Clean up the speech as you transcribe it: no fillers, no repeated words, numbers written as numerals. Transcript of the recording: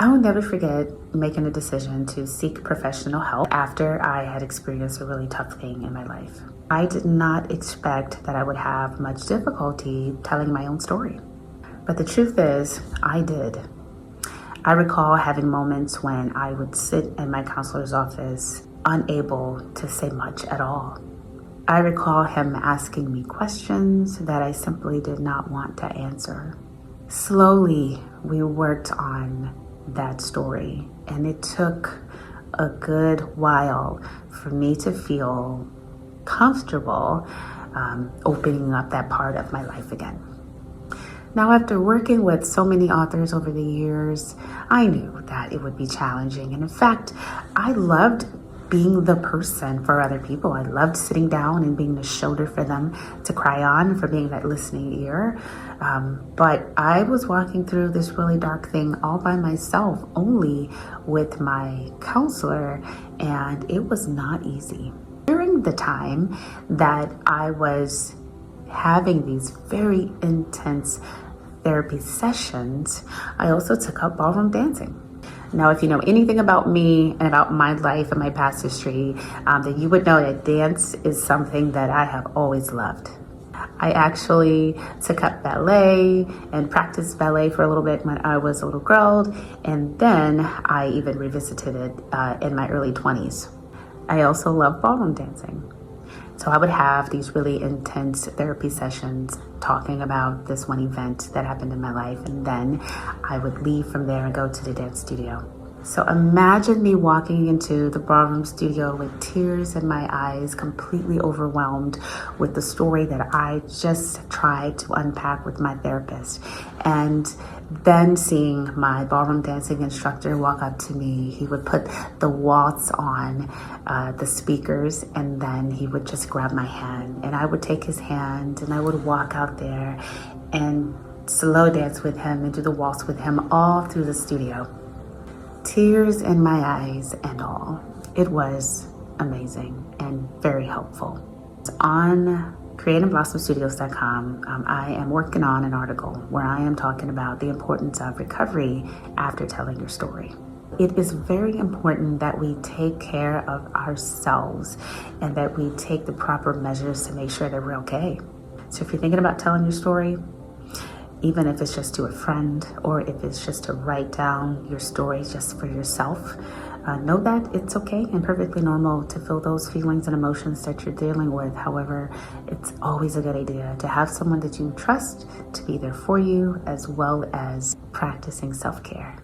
I will never forget making a decision to seek professional help after I had experienced a really tough thing in my life. I did not expect that I would have much difficulty telling my own story. But the truth is, I did. I recall having moments when I would sit in my counselor's office unable to say much at all. I recall him asking me questions that I simply did not want to answer. Slowly, we worked on that story, and it took a good while for me to feel comfortable opening up that part of my life again. Now, after working with so many authors over the years, I knew that it would be challenging. And in fact, I loved being the person for other people. I loved sitting down and being the shoulder for them to cry on, for being that listening ear. But I was walking through this really dark thing all by myself, only with my counselor, and it was not easy. During the time that I was having these very intense therapy sessions, I also took up ballroom dancing. Now, if you know anything about me and about my life and my past history, then you would know that dance is something that I have always loved. I actually took up ballet and practiced ballet for a little bit when I was a little girl, and then I even revisited it in my early 20s. I also love ballroom dancing. So I would have these really intense therapy sessions talking about this one event that happened in my life, and then I would leave from there and go to the dance studio. So imagine me walking into the ballroom studio with tears in my eyes, completely overwhelmed with the story that I just tried to unpack with my therapist. And then seeing my ballroom dancing instructor walk up to me. He would put the waltz on the speakers, and then he would just grab my hand, and I would take his hand and I would walk out there and slow dance with him and do the waltz with him all through the studio. Tears in my eyes and all. It was amazing and very helpful. On creativeBlossomStudios.com, I am working on an article where I am talking about the importance of recovery after telling your story. It is very important that we take care of ourselves and that we take the proper measures to make sure that we're okay. So if you're thinking about telling your story, even if it's just to a friend or if it's just to write down your story just for yourself, know that it's okay and perfectly normal to feel those feelings and emotions that you're dealing with. However, it's always a good idea to have someone that you trust to be there for you, as well as practicing self-care.